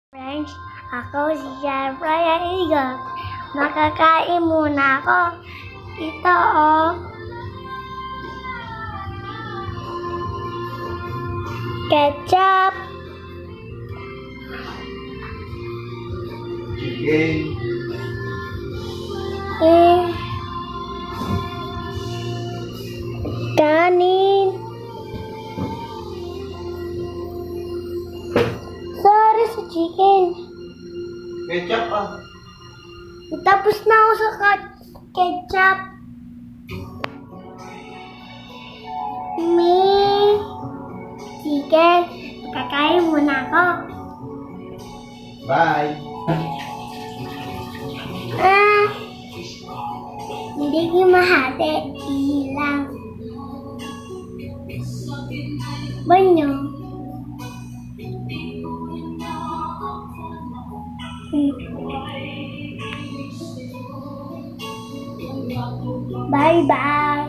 Friends, ako si Jeffrey Igo. Makakain muna ako. Ito ketchup. Chicken. Kanin. Sorry sa chicken. Ketchup ah. Tapos na ako sa ketchup. May chicken. Kakain muna ako. Bye. Hindi ko mahati. Ilang. Banyo. Bye-bye.